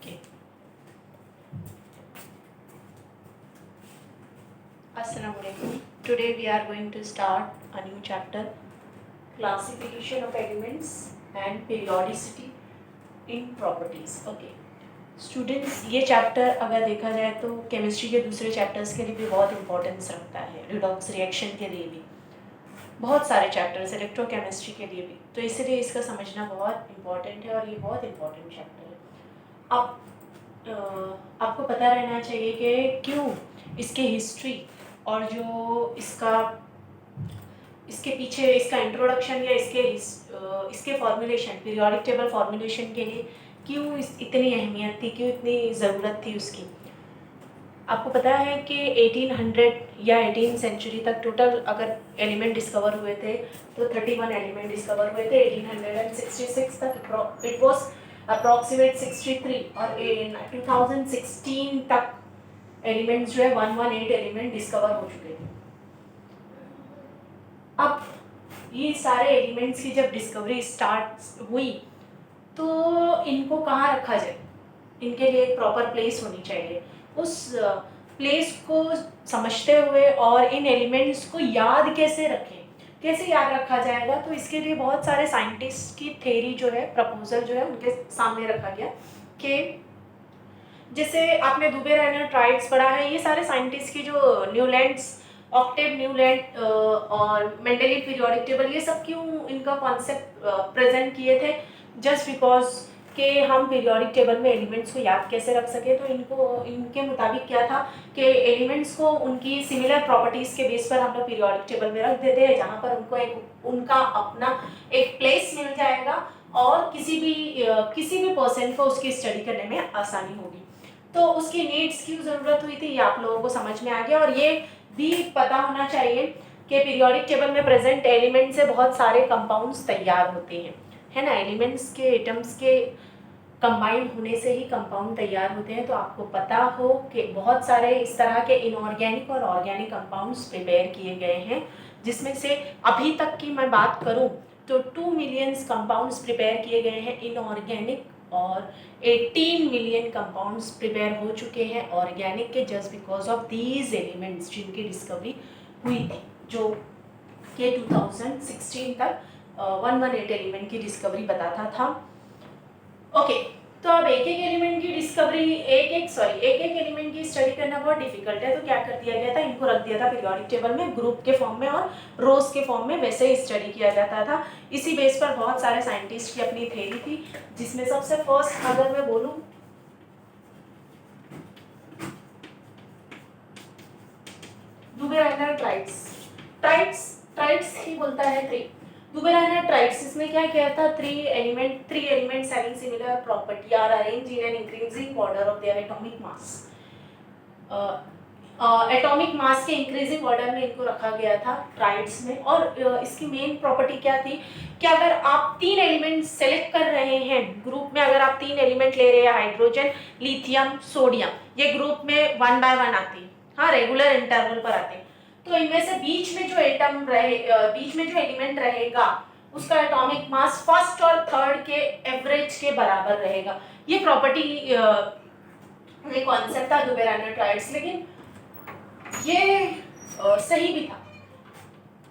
Okay. Assalamualaikum. Today we are going to start a new chapter, classification of elements and periodicity in properties. Okay. Students, ये chapter अगर देखा जाए तो chemistry के दूसरे chapters के लिए भी बहुत इंपॉर्टेंस रखता है, रिडॉक्स रिएक्शन के लिए भी, बहुत सारे चैप्टर्स, इलेक्ट्रोकेमिस्ट्री के लिए भी, तो इसलिए इसका समझना बहुत इंपॉर्टेंट है और ये बहुत इंपॉर्टेंट चैप्टर है। अब आपको पता रहना चाहिए कि क्यों इसके हिस्ट्री और जो इसके पीछे इसका इंट्रोडक्शन या इसके फॉर्मुलेशन, पीरियोडिक टेबल फॉर्मुलेशन के लिए क्यों इतनी अहमियत थी, क्यों इतनी ज़रूरत थी उसकी। आपको पता है कि 1800 या 18 सेंचुरी तक टोटल अगर एलिमेंट डिस्कवर हुए थे तो 31 एलिमेंट डिस्कवर हुए थे। 1866 तक इट वाज अप्रॉक्सीमेट 63 और 2016 तक एलिमेंट्स जो है 118 एलिमेंट डिस्कवर हो चुके थे। अब ये सारे एलिमेंट्स की जब डिस्कवरी स्टार्ट हुई तो इनको कहाँ रखा जाए, इनके लिए एक प्रॉपर प्लेस होनी चाहिए। उस प्लेस को समझते हुए और इन एलिमेंट्स को याद कैसे रखें, कैसे याद रखा जाएगा, तो इसके लिए बहुत सारे साइंटिस्ट की थ्योरी जो है, प्रपोजल जो है उनके सामने रखा गया कि जैसे आपने दुबे रायनर ट्राइड्स पढ़ा है, ये सारे साइंटिस्ट की जो न्यूलैंड्स, ऑक्टेव न्यूलैंड और मेंडेलिव पीरियोडिक टेबल, ये सब क्यों इनका कॉन्सेप्ट प्रेजेंट किए थे, जस्ट बिकॉज कि हम पीरियोडिक टेबल में एलिमेंट्स को याद कैसे रख सके। तो इनके मुताबिक क्या था कि एलिमेंट्स को उनकी सिमिलर प्रॉपर्टीज़ के बेस पर हम लोग पीरियोडिक टेबल में रख देते हैं, जहाँ पर उनको उनका अपना एक प्लेस मिल जाएगा और किसी भी पर्सन को उसकी स्टडी करने में आसानी होगी। तो उसकी नीड्स की ज़रूरत हुई थी, ये आप लोगों को समझ में आ गया। और ये भी पता होना चाहिए कि पीरियोडिक टेबल में प्रेजेंट एलिमेंट से बहुत सारे कंपाउंड्स तैयार होते हैं, है ना। एलिमेंट्स के एटम्स के कंबाइन होने से ही कंपाउंड तैयार होते हैं। तो आपको पता हो कि बहुत सारे इस तरह के इनऑर्गेनिक और ऑर्गेनिक कंपाउंड्स प्रिपेयर किए गए हैं, जिसमें से अभी तक की मैं बात करूं तो 2 मिलियंस कंपाउंड्स प्रिपेयर किए गए हैं इनऑर्गेनिक, और 18 मिलियन कंपाउंड्स प्रिपेयर हो चुके हैं ऑर्गेनिक के, just because of these elements जिनकी डिस्कवरी हुई थी, जो कि 2016 तक 118 एलिमेंट की डिस्कवरी बताता था। ओके, तो अब एक एक एलिमेंट की डिस्कवरी, एक एक एलिमेंट की स्टडी करना बहुत डिफिकल्ट है, तो क्या कर दिया गया था, इनको रख दिया था पीरियोडिक टेबल में ग्रुप के फॉर्म में और रोज के फॉर्म में, वैसे ही स्टडी किया जाता था। इसी बेस पर बहुत सारे साइंटिस्ट की अपनी थ्योरी थी, जिसमें सबसे फर्स्ट अगर मैं बोलूं दुबे रायनर ट्राइड्स ही बोलता है 3 दुबे रायनर ट्राइड्स। इसमें क्या किया था, 3 elements having similar property are arranged in an increasing order of their atomic mass. Atomic mass के इंक्रीजिंग ऑर्डर में इनको रखा गया था ट्राइड्स में। और इसकी मेन प्रॉपर्टी क्या थी कि अगर आप 3 एलिमेंट सेलेक्ट कर रहे हैं ग्रुप में, अगर आप 3 एलिमेंट ले रहे हैं, हाइड्रोजन, लिथियम, सोडियम, ये ग्रुप में 1 बाय 1 आते हैं, हाँ, रेगुलर इंटरवल पर आते हैं, तो इनमें से बीच में जो एलिमेंट रहेगा उसका एटॉमिक मास फर्स्ट और थर्ड के एवरेज के बराबर रहेगा। ये प्रॉपर्टी, ये कॉन्सेप्ट था दुबे रायनर ट्राइड्स। लेकिन ये सही भी था,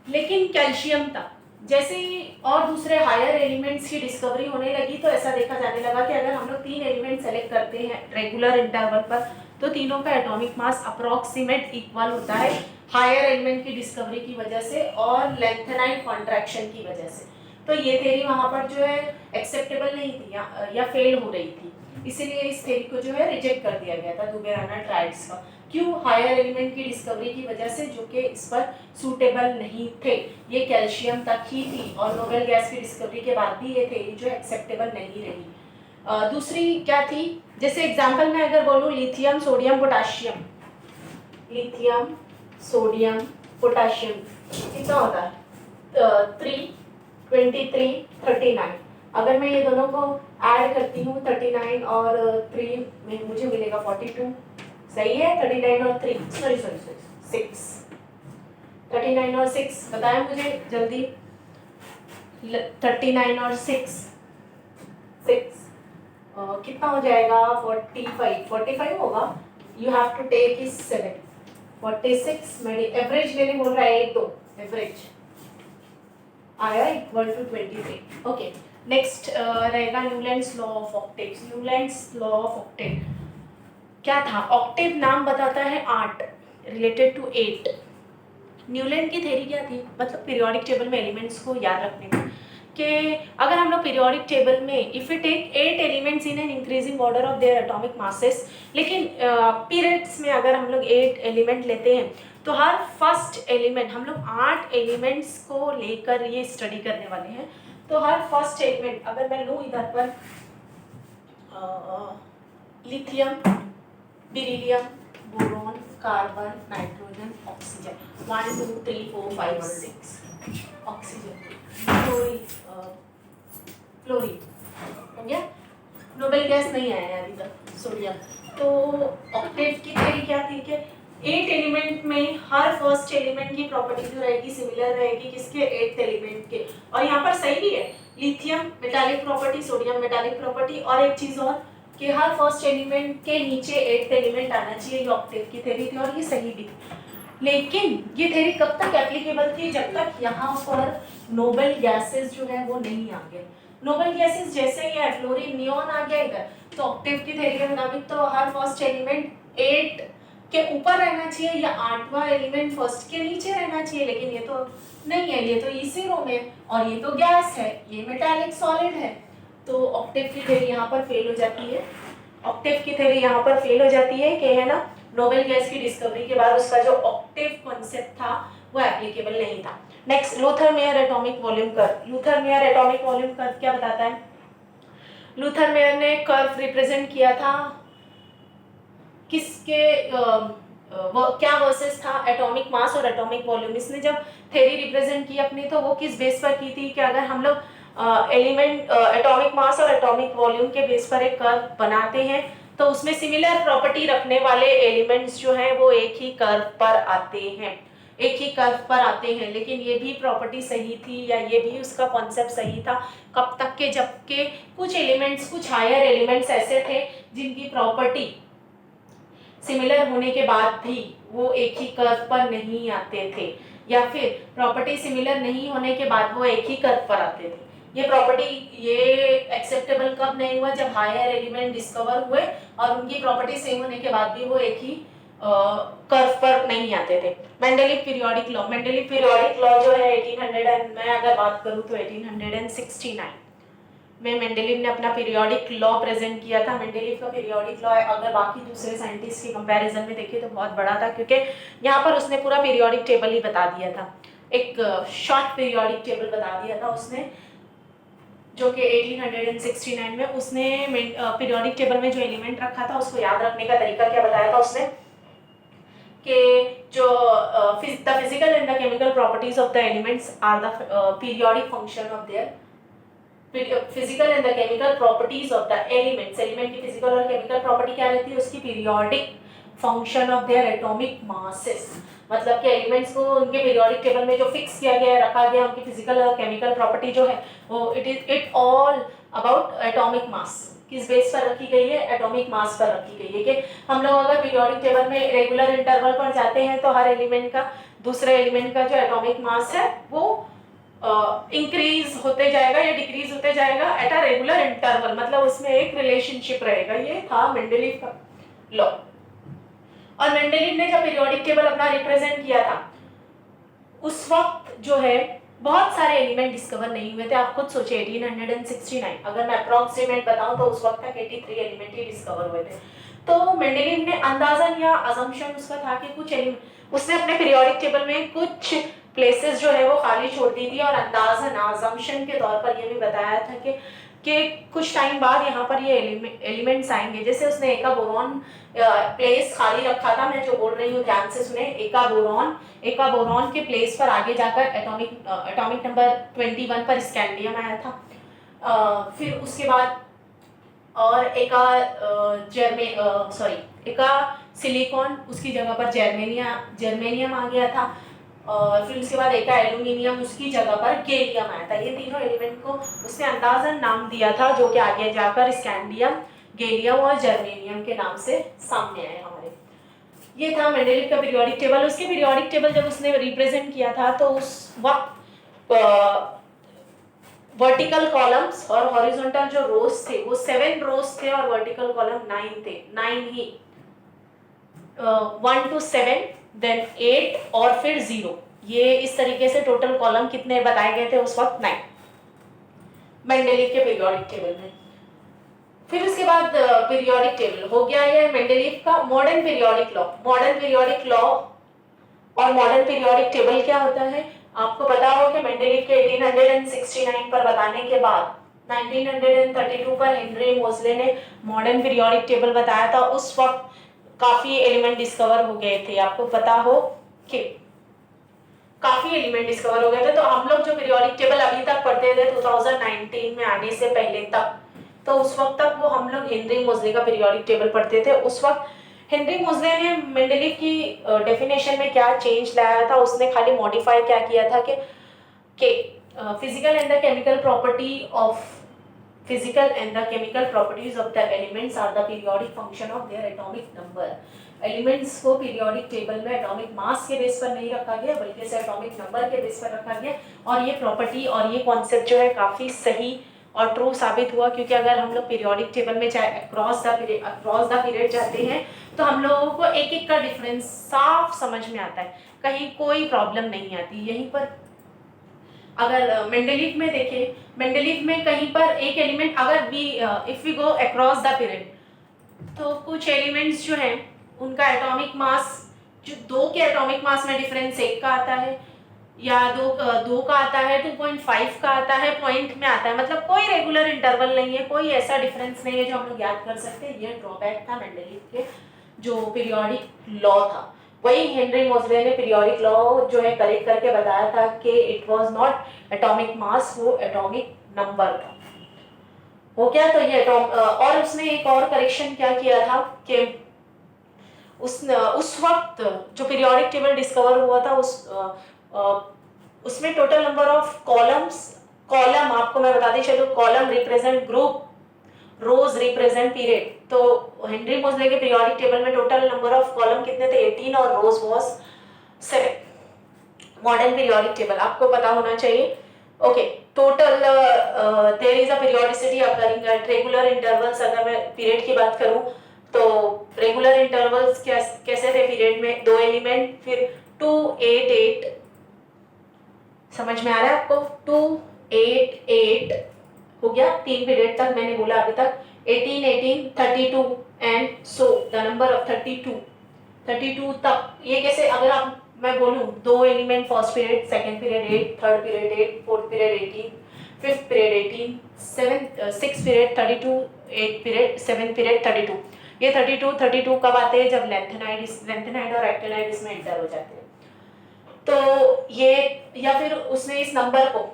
लेकिन कैल्शियम था। जैसे ही और दूसरे हायर एलिमेंट्स की डिस्कवरी होने लगी तो ऐसा देखा जाने लगा कि अगर हम लोग 3 एलिमेंट सेलेक्ट करते हैं रेगुलर इंटरवल पर, तो तीनों का एटॉमिक मास अप्रॉक्सीमेट इक्वल होता है, हायर एलिमेंट की डिस्कवरी की वजह से और लेंथेनाइन कॉन्ट्रैक्शन की वजह से। तो ये थ्योरी वहाँ पर जो है एक्सेप्टेबल नहीं थी या फेल हो रही थी, इसीलिए इस थ्योरी को जो है रिजेक्ट कर दिया गया था दुबे रायनर ट्राइड्स का। क्यों? हायर एलिमेंट की डिस्कवरी की वजह से, जो कि इस पर सूटेबल नहीं थे। ये कैल्शियम तक ही थी और नोबेल गैस की डिस्कवरी के बाद भी ये थ्योरी जो एक्सेप्टेबल नहीं रही। दूसरी क्या थी, जैसे एग्जांपल में अगर बोलूँ lithium, sodium, potassium, lithium, sodium, potassium कितना होता है 3, 23, 39। अगर मैं ये दोनों को ऐड करती हूँ 39 और 3 में मुझे मिलेगा 42, सही है। 39 और 3 सॉरी 6, 39 और 6 बताएं मुझे जल्दी। 39 और 6, कितना हो जाएगा 45 होगा, you have to take is 7 46 मेरी एवरेज लेने बोल रहा है 1 2 एवरेज आया इक्वल टू 23। ओके नेक्स्ट रहेगा Newlands law of octaves. Newlands law of Octave क्या था? ऑक्टेव नाम बताता है 8 रिलेटेड टू 8। न्यूलैंड की थ्योरी क्या थी? मतलब पीरियोडिक टेबल में एलिमेंट्स को याद रखने का कि अगर हम लोग पीरियोडिक टेबल में if we take 8 elements in an increasing order of their atomic masses, लेकिन पीरियड्स में अगर हम लोग 8 एलिमेंट लेते हैं तो हर फर्स्ट एलिमेंट हम लोग 8 एलिमेंट्स को लेकर ये स्टडी करने वाले हैं। तो हर फर्स्ट एलिमेंट अगर मैं लूँ इधर पर lithium, beryllium, boron, carbon, nitrogen, oxygen 1 2 3 4 5 6 oxygen, fluorine हो गया। नोबेल गैस नहीं आया है अभी तक, सोडियम। तो ऑक्टेव की थ्योरी क्या थी कि 8 एलिमेंट में हर फर्स्ट एलिमेंट की प्रॉपर्टी जो रहेगी सिमिलर रहेगी किसके? 8th एलिमेंट के। और यहाँ पर सही भी है, lithium metallic property, sodium metallic property, और एक चीज और कि हर फर्स्ट एलिमेंट के नीचे 8th एलिमेंट आना चाहिए। ये ऑक्टेव की थ्योरी थी और ये सही भी थी। लेकिन ये थ्योरी कब तक एप्लीकेबल थी? जब तक यहाँ पर नोबेल गैसेस जो है वो नहीं आ गए। नोबेल गैसेस जैसे ही फ्लोरीन, नियॉन आ गया इधर, तो ऑक्टेव की थ्योरी के मुताबिक तो हर फर्स्ट एलिमेंट 8 के ऊपर रहना चाहिए या 8वां एलिमेंट फर्स्ट के नीचे रहना चाहिए, लेकिन ये तो नहीं है, ये तो इसी रो में, और ये तो गैस है, ये मेटालिक सॉलिड है। तो ऑक्टेव की थ्योरी यहाँ पर फेल हो जाती है। ऑक्टेव की थ्योरी यहाँ पर फेल हो जाती है कि है ना, नोबेल गैस की डिस्कवरी के बाद उसका जो ऑक्टेव कॉन्सेप्ट था वो एप्लीकेबल नहीं था। Next, Luther mayor atomic volume curve. Luther mayor atomic volume curve क्या बताता है? लूथर मेयर ने कर्व रिप्रेजेंट किया था किसके क्या वर्सेस था? एटॉमिक मास और एटॉमिक वॉल्यूम। इसने जब थ्योरी रिप्रेजेंट की अपनी तो वो किस बेस पर की थी कि अगर हम लोग एलिमेंट एटॉमिक मास और एटॉमिक वॉल्यूम के बेस पर एक कर्व बनाते हैं तो उसमें सिमिलर प्रॉपर्टी रखने वाले एलिमेंट्स जो हैं वो एक ही कर्व पर आते हैं, एक ही कर्व पर आते हैं। लेकिन ये भी प्रॉपर्टी सही थी या ये भी उसका कॉन्सेप्ट सही था कब तक के जबकि कुछ एलिमेंट्स, कुछ हायर एलिमेंट्स ऐसे थे जिनकी प्रॉपर्टी सिमिलर होने के बाद भी वो एक ही कर्व पर नहीं आते थे, या फिर प्रॉपर्टी सिमिलर नहीं होने के बाद वो एक ही कर्व पर आते थे। ये प्रॉपर्टी ये एक्सेप्टेबल कब नहीं हुआ? जब हायर एलिमेंट डिस्कवर हुए और उनकी प्रॉपर्टी सेम होने के बाद भी वो एक ही कर्व पर नहीं आते थे। Mendeleev periodic law. Mendeleev periodic law जो है 1800 मैं अगर बात करूं तो 1869 में मेंडेलिव ने अपना पीरियोडिक लॉ प्रेजेंट किया था। मेंडेलिव का पीरियोडिक लॉ अगर बाकी दूसरे साइंटिस्ट के कंपैरिजन में देखें तो बहुत बड़ा था, क्योंकि यहाँ पर उसने पूरा पीरियोडिक टेबल ही बता दिया था, एक शॉर्ट पीरियोडिक टेबल बता दिया था उसने, जो कि 1869 में उसने पीरियोडिक टेबल में जो एलिमेंट रखा था उसको याद रखने का तरीका क्या बताया था उसने कि जो the physical and the chemical properties of the elements are the periodic function of their physical and the chemical properties of the elements। Element की फिजिकल और केमिकल प्रॉपर्टी क्या रहती है? उसकी periodic function of their atomic masses. मतलब कि elements को उनके पीरियोडिक टेबल में जो फिक्स किया गया है, रखा गया, उनकी फिजिकल और केमिकल प्रॉपर्टी जो है वो it all about atomic mass. किस बेस पर रखी गई है? एटॉमिक मास पर रखी गई है। कि हम लोग अगर पीरियोडिक टेबल में रेगुलर इंटरवल पर जाते हैं तो हर एलिमेंट का दूसरे एलिमेंट का जो एटॉमिक मास है वो इंक्रीज होते जाएगा या डिक्रीज होते जाएगा एट अ रेगुलर इंटरवल, मतलब उसमें एक रिलेशनशिप रहेगा। ये था मेंडेलिव का लॉ। और मेंडेलिव ने जब पीरियोडिक टेबल अपना रिप्रेजेंट किया था उस वक्त जो है बहुत सारे एलिमेंट डिस्कवर नहीं हुए थे। आप खुद सोचिए 1869, अगर मैं अप्रॉक्सीमेट बताऊं तो उस वक्त तक 83 एलिमेंट ही डिस्कवर हुए थे। तो मेंडेलिव ने अंदाजन या अजम्पशन उसका था कि कुछ एलिमेंट उसने अपने पीरियोडिक टेबल में कुछ प्लेसेस जो है वो खाली छोड़ दी थी और अंदाजन अजम्पशन के तौर पर ये भी बताया था कि कुछ टाइम बाद यहाँ पर ये एलिमेंट्स आएंगे। जैसे उसने एका बोरॉन प्लेस खाली रखा था, मैं जो बोल रही हूँ ध्यान से सुने, एका बोरॉन के प्लेस पर आगे जाकर एटॉमिक नंबर 21 पर स्कैंडियम आया था। फिर उसके बाद और एका एका सिलिकॉन, उसकी जगह पर जर्मेनियम आ गया था। और फिर उसके बाद एक एल्यूमिनियम, उसकी जगह पर गैलियम आया था। ये तीनों एलिमेंट को उसने अंदाजन नाम दिया था, जो कि आगे जाकर स्कैंडियम, गैलियम और जर्मेनियम के नाम से सामने आए हमारे। ये था मेंडेलिव का पीरियोडिक टेबल। उसके पीरियोडिक टेबल जब उसने रिप्रेजेंट किया था तो उस वक्त वर्टिकल कॉलम्स और हॉरिजॉन्टल जो रोज थे वो 7 रोज थे और वर्टिकल कॉलम 9 थे, 9 ही, 1 to 7, देन 8 और फिर 0। ये इस तरीके से टोटल कॉलम कितने बताए गए थे उस वक्त? 9 मेंडेलिव के पीरियोडिक टेबल में। फिर उसके बाद पीरियोडिक टेबल हो गया ये मेंडेलिव का। Modern periodic law, modern periodic law और मॉडर्न पीरियोडिक टेबल क्या होता है? आपको पता हो कि मेंडेलिव के 1869 पर बताने के बाद 1932 पर हेनरी मोजले ने मॉडर्न पीरियोडिक टेबल बताया था। उस वक्त काफी एलिमेंट डिस्कवर हो गए थे। आपको पता हो कि काफी एलिमेंट डिस्कवर हो गए थे। तो हम लोग जो पीरियोडिक टेबल अभी तक पढ़ते थे 2019 में आने से पहले तक, तो उस वक्त तक वो हम लोग हेनरी मोजले का पीरियोडिक टेबल पढ़ते थे। उस वक्त हेनरी मोजले ने मेंडेलिव की डेफिनेशन में क्या चेंज लाया था? उसने खाली मॉडिफाई क्या किया था कि physical and the chemical property of physical and the chemical properties of the elements are the periodic function of their atomic number। Elements को पीरियोडिक टेबल में एटॉमिक मास के बेस पर नहीं रखा गया बल्कि इसे एटॉमिक नंबर के बेस पर रखा गया। और ये प्रॉपर्टी और ये कॉन्सेप्ट जो है काफ़ी सही और ट्रू साबित हुआ, क्योंकि अगर हम लोग पीरियोडिक टेबल में चाहे अक्रॉस द पीरियड जाते हैं तो हम लोगों को एक एक का डिफरेंस साफ समझ में आता है, कहीं कोई प्रॉब्लम नहीं आती। यहीं पर अगर मेंडेलिव में देखें, मेंडेलिव में कहीं पर एक एलिमेंट अगर we if we go across the period, तो कुछ एलिमेंट्स जो हैं उनका एटॉमिक मास, जो 2 के एटॉमिक मास में डिफरेंस 1 का आता है या 2 का आता है, 2.5 का आता है, पॉइंट में आता है, मतलब कोई रेगुलर इंटरवल नहीं है, कोई ऐसा डिफरेंस नहीं है जो हम लोग याद कर सकते हैं। ये ड्रॉबैक था मेंडेलिव के जो पीरियोडिक लॉ था। वही हेनरी मोजले ने पीरियोडिक लॉ जो है करेक्ट करके बताया था कि it was not atomic mass, वो एटॉमिक नंबर था। हो गया। तो ये और उसने एक और करेक्शन क्या किया था कि उस वक्त जो पीरियोडिक टेबल डिस्कवर हुआ था उसमें total number of columns, column आपको मैं बताती चलूं, column represent group, rows represent period. तो हेनरी मोजले के पीरियोडिक टेबल में टोटल नंबर ऑफ कॉलम कितने थे? 18 और rows was 7। Modern periodic table आपको पता होना चाहिए। Okay, total there is a periodicity occurring at regular intervals. अगर मैं पीरियड की बात करूं तो रेगुलर इंटरवल्स कैसे थे पीरियड में? 2 एलिमेंट, फिर 2 8 8, समझ में आ रहा है आपको? 2 8 8 हो गया 3 पीरियड तक मैंने बोला अभी तक। 18 18 32 and so the number of 32 तक। ये कैसे? अगर आप मैं बोलूं 2 element, first period, second period 8, third period 8, fourth period 18, fifth period 18, six period 32, 8 period, 7 period 32। ये 32 कब आते हैं? जब लेंथेनाइड और एक्टिनाइड इसमें एंटर हो जाते हैं। तो ये, या फिर उसने इस नंबर को,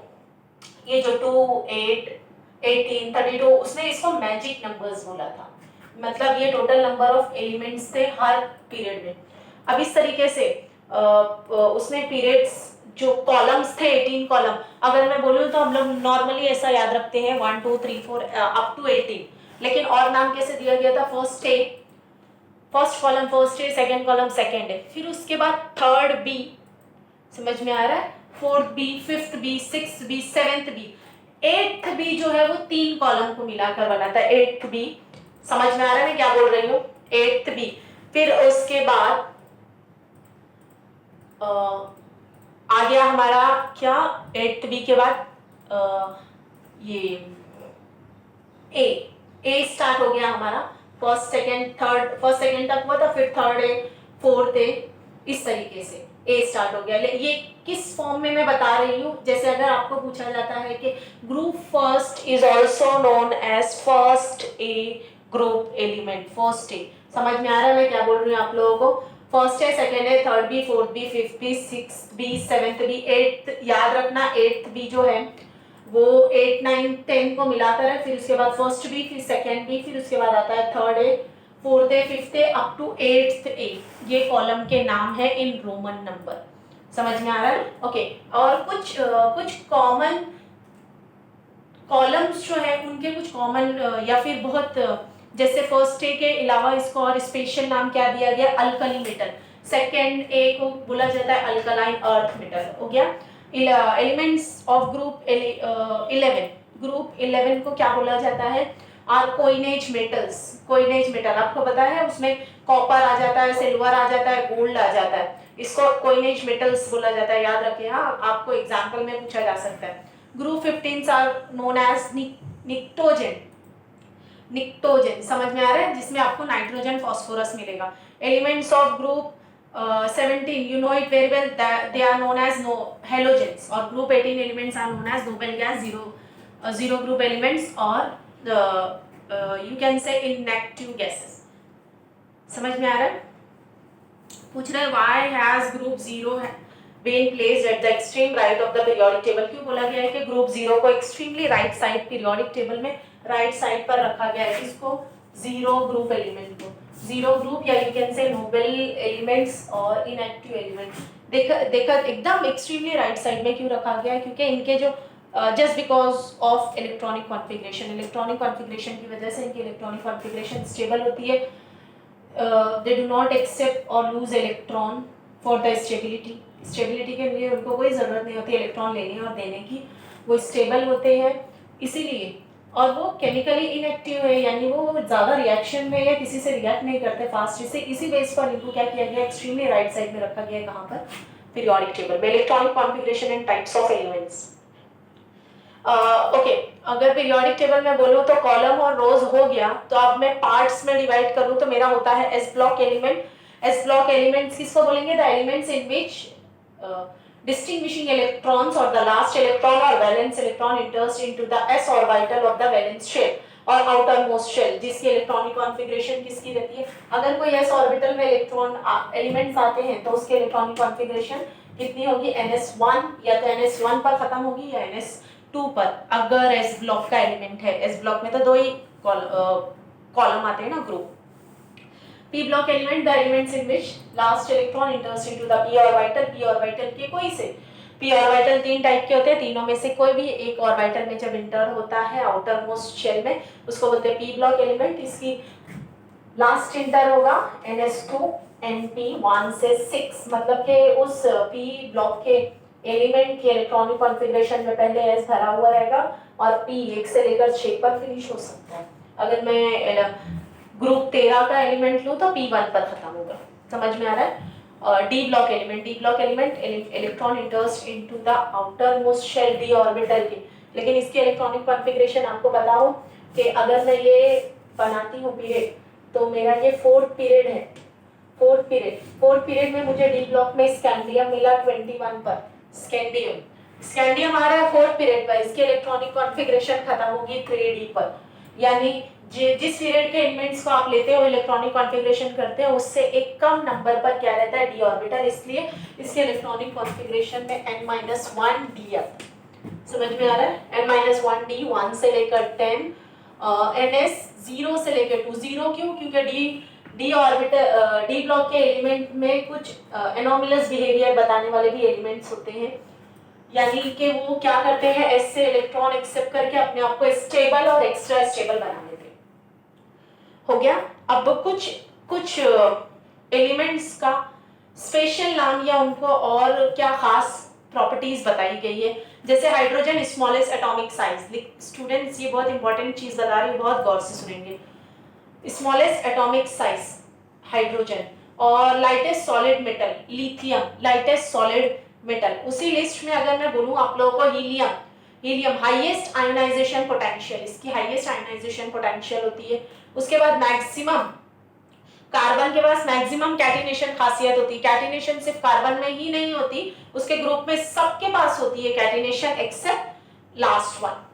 ये जो 2 8 18 32, उसने इसको मैजिक नंबर्स बोला था। मतलब ये टोटल नंबर ऑफ एलिमेंट्स थे हर पीरियड में। अब इस तरीके से उसने पीरियड्स जो कॉलम्स थे 18 कॉलम, अगर मैं बोलूँ तो हम लोग नॉर्मली ऐसा याद रखते हैं 1 2 3 4 अप टू 18, लेकिन और नाम कैसे दिया गया था? फर्स्ट कॉलम फर्स्ट है, सेकंड कॉलम सेकंड है, फिर उसके बाद थर्ड बी, समझ में आ रहा है? Fourth B, fifth B, sixth B, seventh B, eighth B जो है वो 3 कॉलम को मिलाकर बना था। एट्थ बी, समझ में आ रहा है मैं क्या बोल रही हूँ? Eighth B. फिर उसके बाद आ गया हमारा क्या? एट्थ बी के बाद ये ए स्टार्ट हो गया हमारा। First second third, first second तक हुआ था, फिर थर्ड है, फोर्थ है, इस तरीके से ए स्टार्ट हो गया। ये किस फॉर्म में मैं बता रही हूँ? जैसे अगर आपको पूछा जाता है कि group first is also known as first A group element, first A. समझ में आ रहा है मैं क्या बोल रही हूँ आप लोगों को? फर्स्ट है, सेकेंड है, third B, fourth B, fifth B, sixth B, seventh B, eighth, याद रखना एट्थ बी जो है वो 8 9 10 को मिलाकर है, फिर उसके बाद फर्स्ट बी, फिर सेकेंड बी, फिर उसके बाद आता है third A, fourth A, fifth A, up to eighth A. ये कॉलम के नाम है इन रोमन नंबर। समझ में आ रहा है? ओके। और कुछ कॉमन कॉलम्स जो है उनके कुछ कॉमन या फिर बहुत जैसे फर्स्ट ए के अलावा इसको और स्पेशल नाम क्या दिया गया, अल्कली मेटल। सेकेंड ए को बोला जाता है अल्कलाइन अर्थ मेटल, हो गया। एलिमेंट्स ऑफ ग्रुप 11, ग्रुप 11 को क्या बोला जाता है, are coinage metals. Coinage metal आपको पता है, उसमें कॉपर आ जाता है, सिल्वर आ जाता है, गोल्ड आ जाता है, इसको कोइनेज मेटल्स बोला जाता है, याद रखिए। हाँ, आपको एग्जाम्पल में पूछा जा सकता है। Group 15 are known as pnictogen. Pnictogen समझ में आ रहा है, जिसमें आपको नाइट्रोजन फॉस्फोरस मिलेगा। Elements of group 17 you know it very well that they are known as no halogens, और group 18 elements are known as noble gas zero group elements or you can say inactive gases। समझ में आ रहा है? पूछ रहे why has group 0 been placed at the extreme right of the periodic table। क्यों बोला गया है कि ग्रुप 0 को extremely right side periodic table में राइट साइड पर रखा गया है, इसको जीरो ग्रुप एलिमेंट को, जीरो ग्रुप या you can say noble elements और इनएक्टिव एलिमेंट। देखा एकदम एक्सट्रीमली राइट साइड में क्यों रखा गया है, क्योंकि इनके जो just because of electronic configuration, electronic configuration की वजह से इनकी इलेक्ट्रॉनिक कॉन्फ़िगरेशन स्टेबल होती है। दे डू नॉट एक्सेप्ट और loose electron for the stability. Stability के लिए उनको कोई ज़रूरत नहीं होती इलेक्ट्रॉन लेने और देने की, वो स्टेबल होते हैं इसीलिए। और वो केमिकली इनएक्टिव है, यानी वो ज़्यादा रिएक्शन में या किसी से रिएक्ट नहीं करते फास्ट से, इसी बेस पर इनको क्या किया गया, एक्सट्रीमली राइट साइड में रखा गया है। कहाँ पर? पीरियोडिक टेबल में। Electronic configuration and types of elements. Okay, अगर पीरियोडिक टेबल में बोलूँ तो कॉलम और रोज हो गया, तो अब मैं पार्ट्स में डिवाइड करूँ तो मेरा होता है S block element. S block elements किसको बोलेंगे? The elements in which distinguishing electrons or the last electron or valence electron enters into the s orbital of the valence shell और outermost shell, जिसकी electronic configuration किसकी रहती है। अगर कोई s orbital में इलेक्ट्रॉन एलिमेंट्स आते हैं तो उसकी इलेक्ट्रॉनिक कॉन्फ़िगरेशन कितनी होगी? ns1, या तो ns1 पर खत्म होगी या ns2 पर, अगर s ब्लॉक का एलिमेंट है। s ब्लॉक में तो दो ही कॉलम आते हैं ना, group. p block element, the elements in which last electron enters into the p orbital। p orbital के कोई से, p orbital तीन टाइप के होते हैं, तीनों में से कोई भी एक ऑर्बिटल में जब इंटर होता है आउटर मोस्ट शेल में, उसको बोलते हैं p block element। इसकी लास्ट इंटर होगा ns2 np1 से 6, मतलब कि उस p ब्लॉक के एलिमेंट के इलेक्ट्रॉनिक कॉन्फ़िगरेशन में पहले s भरा हुआ रहेगा और p 1 से लेकर 6 पर फिनिश हो सकता है। अगर मैं ग्रुप 13 का एलिमेंट लूँ तो P1 पर खत्म होगा। समझ में आ रहा है? D block element, D block element electron enters into the outermost shell D orbital के, लेकिन इसकी इलेक्ट्रॉनिक कॉन्फ़िगरेशन आपको पता हो कि अगर मैं ये बनाती हूँ पीरियड, तो मेरा ये फोर्थ पीरियड है। फोर्थ पीरियड में मुझे डी ब्लॉक में स्कैंडियम मिला 21 पर। स्कैंडियम आ रहा है फोर्थ पीरियड पर, इसकी इलेक्ट्रॉनिक कॉन्फ़िगरेशन खत्म होगी 3d पर, यानी जिस पीरियड के एलिमेंट्स को आप लेते हो इलेक्ट्रॉनिक कॉन्फ़िगरेशन करते हो उससे एक कम नंबर पर क्या रहता है, डी ऑर्बिटल, इसलिए इसके इलेक्ट्रॉनिक कॉन्फ़िगरेशन में n-1 डी आता है। समझ में आ रहा है? n-1 डी 1 से लेकर 10, ns 0 से लेकर 2। 0 क्यों? क्योंकि डी ऑर्बिटल डी ब्लॉक के एलिमेंट में कुछ एनोमलस बिहेवियर बताने वाले भी एलिमेंट्स होते हैं, यानी कि वो क्या करते हैं, एस से इलेक्ट्रॉन एक्सेप्ट करके अपने आप को स्टेबल और एक्स्ट्रा स्टेबल बना लेते हैं। हो गया। अब कुछ एलिमेंट्स का स्पेशल नाम या उनको और क्या खास प्रॉपर्टीज बताई गई है, जैसे hydrogen smallest atomic size. Students ये बहुत इंपॉर्टेंट चीज बता रही हूँ, बहुत गौर से सुनेंगे। स्मॉलेस्ट एटॉमिक साइज हाइड्रोजन, और lightest solid metal lithium, lightest solid metal. उसी लिस्ट में अगर मैं बोलूँ आप लोगों को हीलियम हाईएस्ट आयोनाइजेशन पोटेंशियल, इसकी हाईएस्ट आयोनाइजेशन पोटेंशियल होती है। उसके बाद मैक्सिमम, कार्बन के पास मैक्सिमम कैटिनेशन खासियत होती है। कैटिनेशन सिर्फ कार्बन में ही नहीं होती, उसके ग्रुप में सबके पास होती है कैटिनेशन एक्सेप्ट लास्ट वन।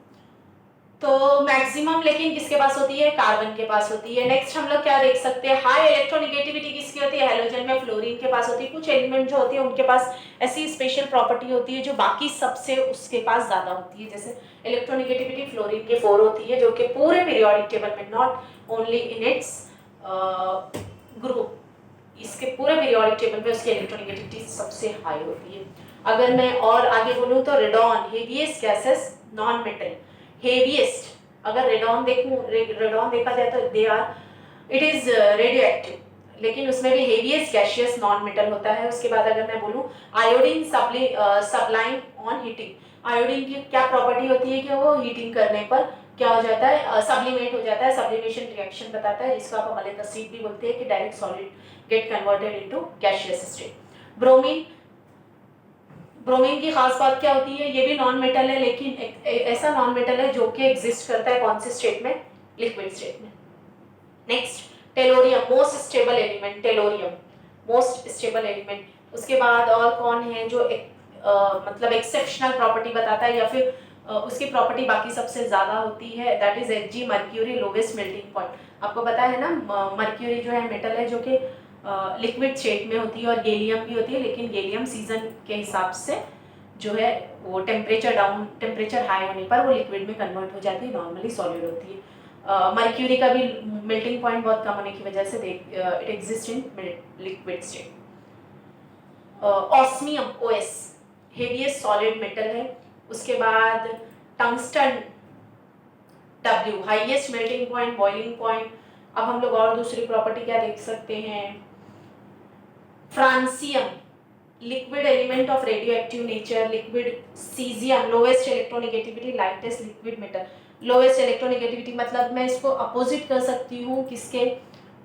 तो मैक्सिमम लेकिन किसके पास होती है? कार्बन के पास होती है। नेक्स्ट हम लोग क्या देख सकते हैं, हाई इलेक्ट्रोनेगेटिविटी किसकी होती है? हैलोजन में फ्लोरीन के पास होती है। कुछ एलिमेंट जो होती है उनके पास ऐसी स्पेशल प्रॉपर्टी होती है जो बाकी सबसे उसके पास ज्यादा होती है, जैसे इलेक्ट्रोनेगेटिविटी फ्लोरीन की 4 होती है, जो कि पूरे पीरियोडिक टेबल में, not only in its group इसके पूरे पीरियोडिक टेबल में उसकी इलेक्ट्रोनेगेटिविटी सबसे हाई होती है। अगर मैं और आगे बोलूँ तो radon heaviest gases non metal, heaviest अगर रेडॉन देखा जाए तो they are it is radioactive, लेकिन उसमें भी हेवीएस्ट गैसियस नॉन मेटल होता है। उसके बाद अगर मैं बोलूँ iodine sublime on heating, iodine की क्या प्रॉपर्टी होती है कि वो हीटिंग करने पर क्या हो जाता है, सब्लिमेट हो जाता है, सब्लिमेशन रिएक्शन बताता है, जिसको आप अमलेट एसिड भी बोलते हैं कि direct solid get converted into gaseous state. Bromine, bromine की खास बात क्या होती है, ये भी नॉन मेटल है, लेकिन ऐसा नॉन मेटल है जो कि एग्जिस्ट करता है कौन से स्टेट में, लिक्विड स्टेट में। Next tellurium, most stable element, tellurium most stable element. उसके बाद और कौन है जो मतलब एक्सेप्शनल प्रॉपर्टी बताता है या फिर उसकी प्रॉपर्टी बाकी सबसे ज्यादा होती है, that is Hg, mercury lowest melting point. आपको पता है ना मर्क्यूरी जो है मेटल है जो कि लिक्विड स्टेट में होती है, और गैलियम भी होती है, लेकिन गैलियम सीजन के हिसाब से जो है वो टेम्परेचर हाई होने पर वो लिक्विड में कन्वर्ट हो जाती है, नॉर्मली सॉलिड होती है। मर्क्यूरी का भी मेल्टिंग पॉइंट बहुत कम होने की वजह से it exist in liquid state. Osmium OS heaviest solid metal है। उसके बाद tungsten W highest melting point, boiling point. अब हम लोग और दूसरी प्रॉपर्टी क्या देख सकते हैं, francium liquid element of radio active nature, liquid caesium lowest electronegativity, lightest liquid metal. Lowest electronegativity मतलब मैं इसको अपोजिट कर सकती हूँ किसके,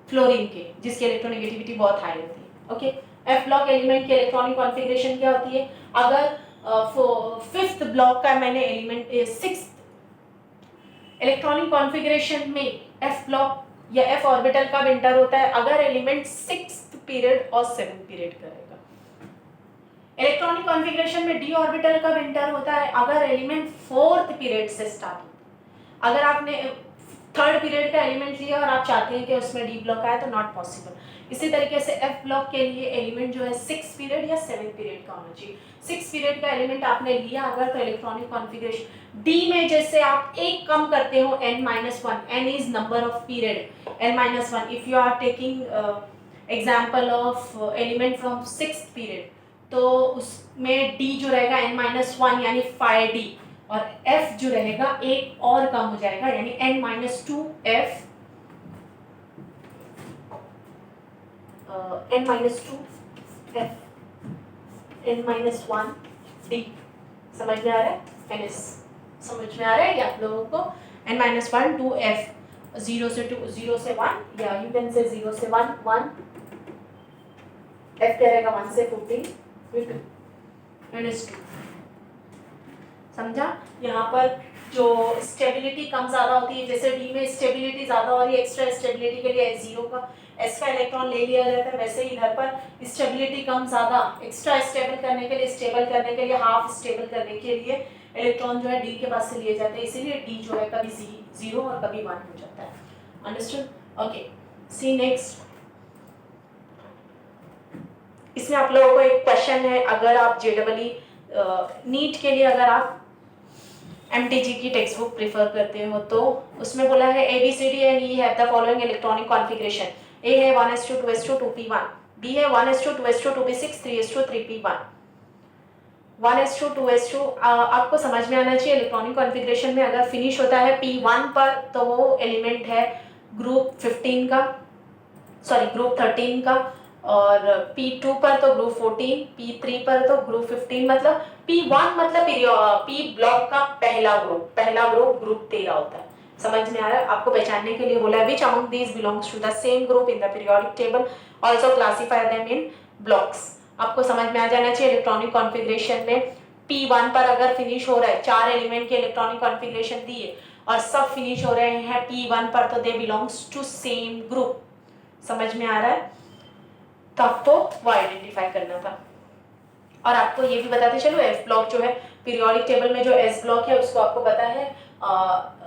फ्लोरीन के, जिसकी इलेक्ट्रोनेगेटिविटी बहुत हाई होती है। ओके, एफ ब्लॉक एलिमेंट की इलेक्ट्रॉनिक कॉन्फ़िगरेशन क्या होती है, अगर फिफ्थ ब्लॉक का मैंने एलिमेंट सिक्स्थ इलेक्ट्रॉनिक कॉन्फ़िगरेशन में एफ ब्लॉक या एफ ऑर्बिटल का एंटर होता है, अगर एलिमेंट सिक्स्थ पीरियड और सेवंथ पीरियड करेगा। इलेक्ट्रॉनिक कॉन्फ़िगरेशन में डी ऑर्बिटल का एंटर होता है अगर एलिमेंट फोर्थ पीरियड से स्टार्ट होता है। अगर आपने थर्ड पीरियड का एलिमेंट लिया और आप चाहते हैं कि उसमें डी ब्लॉक आए तो नॉट पॉसिबल। इसी तरीके से एफ ब्लॉक के लिए एलिमेंट जो है सिक्स पीरियड या सेवेंथ पीरियड का होना चाहिए। सिक्स पीरियड का एलिमेंट आपने लिया अगर, तो इलेक्ट्रॉनिक कॉन्फ़िगरेशन डी में जैसे आप एक कम करते हो n-1, n is number of period, n-1 if you are taking example of element from sixth period, तो उसमें d जो रहेगा n-1 यानी 5d, और f जो रहेगा एक और कम हो जाएगा यानी n-2f, n-2f, n-1d। समझ में आ रहा है, ns समझ में आ रहा है क्या आप लोगों को, n-1 2f, 0 से 2, 0 से 1, या यू कैन से 0 से 1 1, f क्या रहेगा 1 से 14 फिर -2। समझा, यहाँ पर जो स्टेबिलिटी कम ज़्यादा होती है, जैसे डी में स्टेबिलिटी ज़्यादा हो रही है, एक्स्ट्रा स्टेबिलिटी के लिए जीरो का एस का इलेक्ट्रॉन ले लिया जाता है, वैसे ही इधर पर स्टेबिलिटी कम ज़्यादा, एक्स्ट्रा स्टेबल करने के लिए, स्टेबल करने के लिए, हाफ स्टेबल करने के लिए इलेक्ट्रॉन जो है डी के पास से लिए जाते हैं, इसीलिए डी जो है कभी जीरो और कभी 1 हो जाता है। Understood, okay. सी नेक्स्ट, इसमें आप लोगों को एक क्वेश्चन है, अगर आप JEE नीट के लिए अगर आप MTG की टेक्स्ट बुक प्रेफर करते हो तो उसमें बोला है ABCD and E have the following electronic configuration. A है 1s2 2s2 2p1, B है 1s2 2s2 2p6 3s2 3p1। 1s2 2s2 आपको समझ में आना चाहिए, इलेक्ट्रॉनिक कॉन्फ़िगरेशन में अगर फिनिश होता है P1 पर तो वो एलिमेंट है ग्रुप 15 का, सॉरी ग्रुप 13 का, और P2 पर तो ग्रुप 14, P3 पर तो ग्रुप 15, मतलब P1 मतलब P ब्लॉक का पहला ग्रुप ग्रुप 13 होता है। समझ में आ रहा है, आपको पहचानने के लिए बोला है which among these belongs to the same group in the periodic table, also classify them in blocks. आपको समझ में आ जाना चाहिए इलेक्ट्रॉनिक कॉन्फ़िगरेशन में P1 पर अगर फिनिश हो रहा है, 4 एलिमेंट के इलेक्ट्रॉनिक कॉन्फ़िगरेशन दिए और सब फिनिश हो रहे हैं P1 पर, तो they belongs to same group. समझ में आ रहा है, तो आपको वो आइडेंटिफाई करना था। और आपको ये भी बताते चलो एफ ब्लॉक जो है पीरियोडिक टेबल में जो एस ब्लॉक है उसको आपको पता है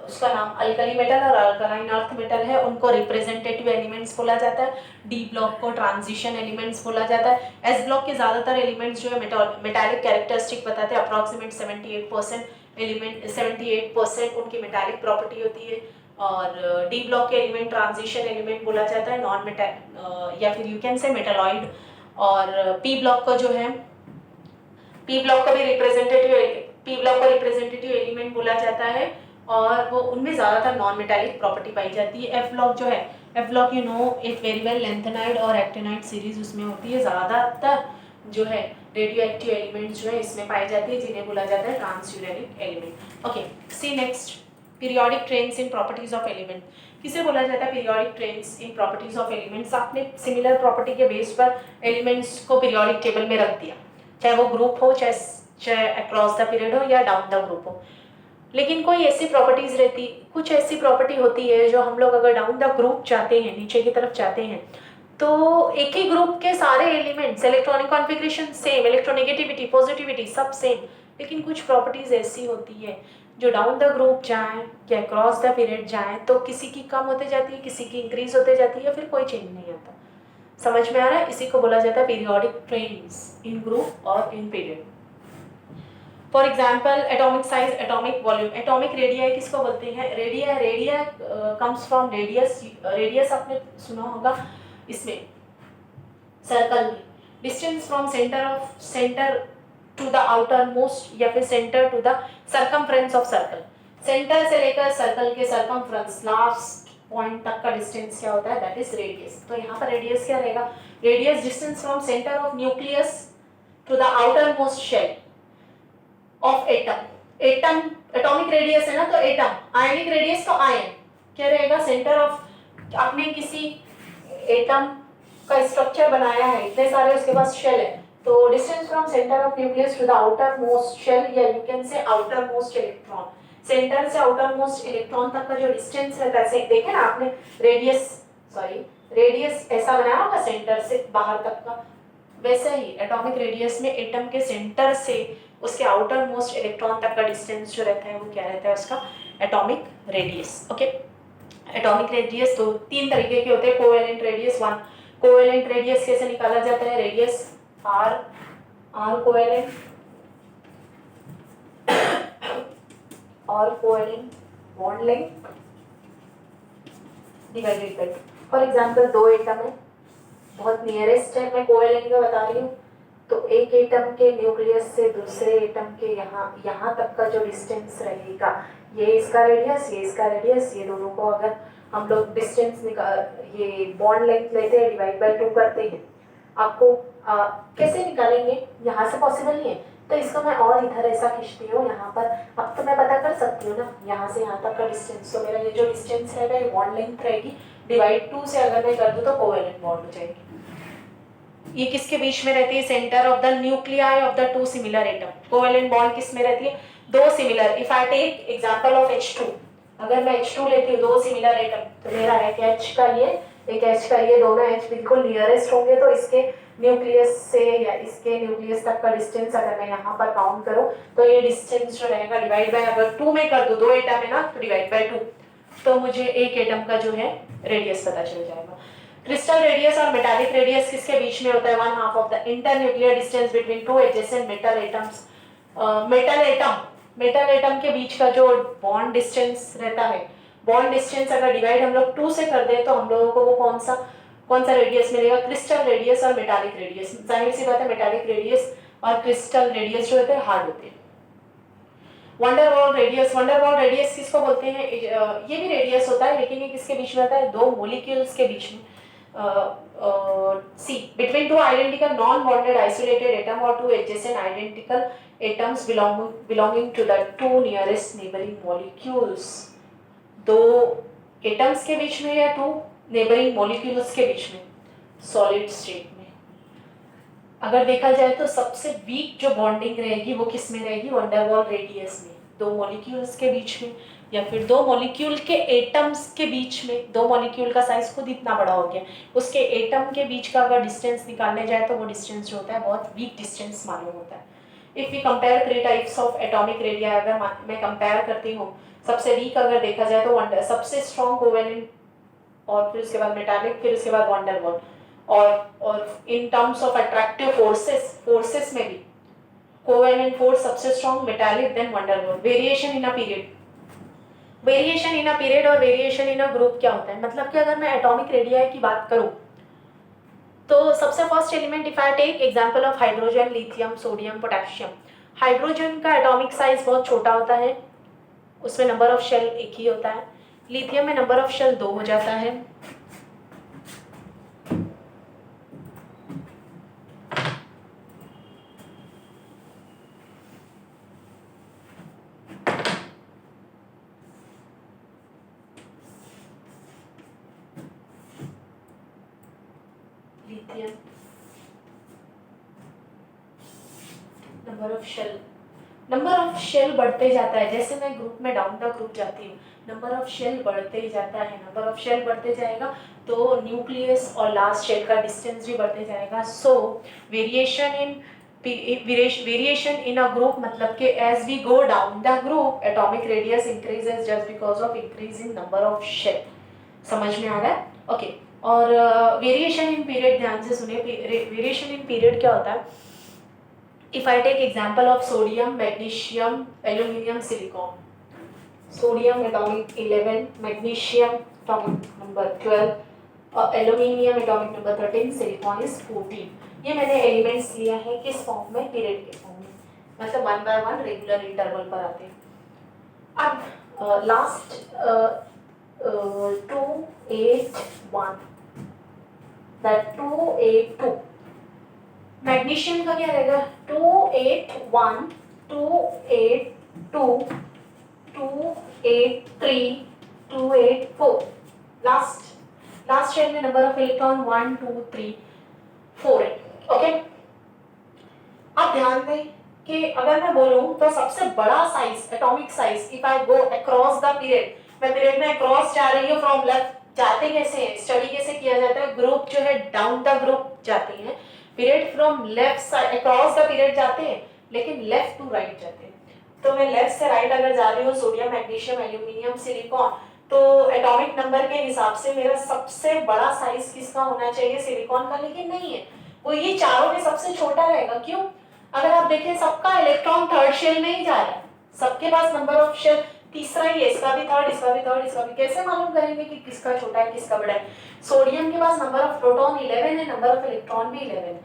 उसका नाम अल्कली मेटल और अल्कलाइन अर्थ मेटल है, उनको रिप्रेजेंटेटिव एलिमेंट्स बोला जाता है। डी ब्लॉक को ट्रांजिशन एलिमेंट्स बोला जाता है। एस ब्लॉक के ज़्यादातर एलिमेंट्स जो है मेटालिक कैरेक्टरिस्टिक बताते हैं, अप्रॉक्सीमेट 78% एलिमेंट 78% उनकी मेटालिक प्रॉपर्टी होती है। और डी ब्लॉक के एलिमेंट ट्रांजिशन एलिमेंट बोला जाता है, नॉन मेटल या फिर यू कैन से मेटालॉइड। और पी ब्लॉक का जो है, पी ब्लॉक का भी रिप्रेजेंटेटिव एलिमेंट बोला जाता है और वो उनमें ज़्यादातर नॉन मेटालिक प्रॉपर्टी पाई जाती है। एफ ब्लॉक जो है, एफ ब्लॉक यू नो एक वेरी वेल लेंथेनाइड और एक्टिनाइड सीरीज उसमें होती है, ज़्यादातर जो है रेडियो एक्टिव एलिमेंट्स जो है इसमें पाई जाती है, जिन्हें बोला जाता है transuranic element. Okay, see next, periodic trends in properties of element. किसे बोला जाता है periodic trends in properties of elements? आपने सिमिलर प्रॉपर्टी के बेस पर एलिमेंट्स को पीरियोडिक टेबल में रख दिया, चाहे वो ग्रुप हो, चाहे अक्रॉस द पीरियड हो या डाउन द ग्रुप हो। लेकिन कोई ऐसी प्रॉपर्टीज रहती, कुछ ऐसी प्रॉपर्टी होती है जो हम लोग अगर डाउन द ग्रुप चाहते हैं, नीचे की तरफ चाहते हैं, तो एक ही ग्रुप के सारे elements, electronic configuration same, electronegativity, positivity सब सेम, लेकिन कुछ प्रॉपर्टीज ऐसी होती है जो डाउन द ग्रुप जाएं या क्रॉस द पीरियड जाएं तो किसी की कम होते जाती है, किसी की इंक्रीज होते जाती है, या फिर कोई चेंज नहीं आता। समझ में आ रहा है? इसी को बोला जाता है पीरियोडिक ट्रेंड्स इन ग्रुप और in period. For example atomic size, atomic volume, atomic radii किसको बोलते हैं? Radii, radii comes from radius, radius आपने सुना होगा इसमें सर्कल में, distance from centre to the outermost या फिर centre to the circumference of circle, centre से लेकर सर्कल के सर्कमफ्रेंस लास्ट पॉइंट तक का डिस्टेंस क्या होता है? That is radius. तो यहाँ पर रेडियस क्या रहेगा? Radius distance from centre of nucleus to the outermost shell of atom. Atom atomic radius है ना, तो एटम, आयनिक रेडियस तो आयन क्या रहेगा? सेंटर ऑफ, आपने किसी एटम का स्ट्रक्चर बनाया है, इतने सारे उसके पास शेल है, तो distance from centre of nucleus to the outermost shell या you can say outermost electron, centre से आउटर मोस्ट इलेक्ट्रॉन तक का जो डिस्टेंस रहता है, देखे ना आपने रेडियस, रेडियस ऐसा बनाया होगा सेंटर से बाहर तक का, वैसे ही एटॉमिक रेडियस में एटम के सेंटर से उसके आउटर मोस्ट इलेक्ट्रॉन तक का डिस्टेंस जो रहता है वो क्या रहता है? उसका atomic radius. Okay, atomic radius तो तीन तरीके के होते हैं, covalent radius, one covalent radius कैसे निकाला जाता है? रेडियस आर, आर कोवेलेंट और covalent bond length divided by, for example दो एटम है, बहुत नियरेस्ट है, मैं कोवेलेंट का बता रही हूँ, तो एक एटम के न्यूक्लियस से दूसरे एटम के यहाँ तक का जो डिस्टेंस रहेगा, ये इसका रेडियस, ये इसका रेडियस, ये दोनों को अगर हम लोग डिस्टेंस निकाल, ये बॉन्ड लेंथ लेते हैं, डिवाइड बाय 2 करते हैं, आपको कैसे निकालेंगे? यहाँ से पॉसिबल नहीं है, तो इसको मैं और इधर ऐसा खींचती हूँ, यहाँ पर अब तो मैं पता कर सकती हूँ ना, यहाँ से यहाँ तक का डिस्टेंस, तो मेरा ये जो डिस्टेंस रहेगा ये बॉन्ड लेंथ रहेगी, डिवाइड 2 से अगर मैं कर दूँ तो कोवेलेंट बॉन्ड हो जाएगी। ये किसके बीच में रहती है? Centre of the nuclei of the two similar atom. Covalent bond किस में रहती है? दो similar, if I take example of H2, अगर मैं H2 लेती हूँ, दो सिमिलर एटम, तो मेरा एक H का ये, एक H का ये, दोनों H बिल्कुल नियरेस्ट होंगे, तो इसके न्यूक्लियस से या इसके न्यूक्लियस तक का डिस्टेंस अगर मैं यहाँ पर काउंट करूँ तो ये डिस्टेंस जो रहेगा डिवाइड बाय, अगर 2 में कर दूँ, दो एटम है ना, तो डिवाइड बाय 2, तो मुझे एक एटम का जो है रेडियस पता चल जाएगा। क्रिस्टल रेडियस और मेटालिक रेडियस किसके बीच में होता है? 1/2 of the internuclear distance between two adjacent metal atoms. Metal atom के बीच का जो बॉन्ड डिस्टेंस रहता है, बॉन्ड डिस्टेंस अगर डिवाइड हम लोग 2 से कर दें तो हम लोगों को वो कौन सा रेडियस मिलेगा? क्रिस्टल रेडियस और मेटालिक रेडियस। जाहिर सी बात है मेटालिक रेडियस और क्रिस्टल रेडियस जो होते हैं हार्ड होते हैं। वंडरवॉल रेडियस किसको बोलते हैं? ये भी रेडियस होता है, लेकिन ये किसके बीच में होता है? दो मॉलिक्यूल्स के बीच में। C between two identical non-bonded isolated atom or two adjacent identical atoms belonging to the two nearest neighboring molecules। दो एटम्स के बीच में या टू नेबरिंग मॉलिक्यूल्स के बीच में सॉलिड स्टेट में। अगर देखा जाए तो सबसे वीक जो बॉन्डिंग रहेगी वो किस में रहेगी? वंडरवॉल रेडियस में, दो मॉलिक्यूल्स के बीच में या फिर दो मॉलिक्यूल के एटम्स के बीच में। दो मॉलिक्यूल का साइज खुद इतना बड़ा हो गया, उसके एटम के बीच का अगर डिस्टेंस निकालने जाए तो वो डिस्टेंस जो होता है बहुत वीक डिस्टेंस मालूम होता है। If we compare 3 types of atomic radii, अगर मैं कंपेयर करती हूँ, सबसे वीक अगर देखा जाए तो सबसे स्ट्रॉन्ग कोवेलेंट, और फिर उसके बाद मेटालिक, फिर उसके बाद वंडरवॉल। और in terms of attractive forces में भी कोवेलेंट फोर्स सबसे strong, metallic, then van der Waals. Variation in a period, variation in a period और वेरिएशन इन अ ग्रुप क्या होता है, मतलब कि अगर मैं एटॉमिक रेडियाई की बात करूं तो सबसे first element if I take example of hydrogen, lithium, sodium, potassium. Hydrogen का एटॉमिक साइज बहुत छोटा होता है, उसमें नंबर ऑफ शेल एक ही होता है। लिथियम में नंबर ऑफ शेल 2 हो जाता है। लिथियम नंबर ऑफ शेल बढ़ते जाता है, जैसे मैं ग्रुप में डाउन द ग्रुप जाती हूँ नंबर ऑफ शेल बढ़ते ही जाता है। नंबर ऑफ शेल बढ़ते जाएगा तो न्यूक्लियस और लास्ट शेल का डिस्टेंस भी बढ़ते जाएगा। सो वेरिएशन इन अ ग्रुप मतलब कि as we go down the group atomic radius increases just because of increase in number of shell. समझ में आ रहा है? ओके। और वेरिएशन इन पीरियड ध्यान से सुनिए। वेरिएशन इन पीरियड क्या होता है? If I take example of sodium, magnesium, aluminium, silicon. Sodium atomic 11, magnesium atomic number 12, aluminium atomic number 13, silicon is 14. ये मैंने एलिमेंट्स लिया है किस फॉर्म में? पीरियड के फॉर्म में, मतलब 1 by 1 रेगुलर इंटरवल पर आते हैं। अब लास्ट 281 दैट 282 मैग्नीशियम का क्या रहेगा? 281, 282, 283, 284। लास्ट शेल में नंबर ऑफ इलेक्ट्रॉन 1 2 3 4 है। ओके, अब ध्यान दें कि अगर मैं बोलूं तो सबसे बड़ा size atomic size if I go across the period, मैं पीरियड में अक्रॉस जा रही हूँ फ्रॉम लेफ्ट, जाते कैसे हैं? स्टडी कैसे किया जाता है? ग्रुप जो है डाउन द ग्रुप जाते हैं, period from left side across the period जाते हैं लेकिन लेफ्ट टू राइट जाते हैं। तो मैं लेफ्ट से राइट अगर जा रही हूँ सोडियम, मैग्नीशियम, एल्यूमिनियम, सिलिकॉन, तो एटॉमिक नंबर के हिसाब से मेरा सबसे बड़ा साइज किसका होना चाहिए? सिलिकॉन का, लेकिन नहीं है, वो ये चारों में सबसे छोटा रहेगा। क्यों? अगर आप देखें सबका इलेक्ट्रॉन थर्ड शेल में ही जा रहा है, सबके पास नंबर ऑफ शेल तीसरा ही है, इसका भी थर्ड, इसका भी थर्ड, इसका भी। कैसे मालूम करेंगे कि किसका छोटा है किसका बड़ा है? सोडियम के पास नंबर ऑफ प्रोटॉन 11 है, नंबर ऑफ इलेक्ट्रॉन भी 11 है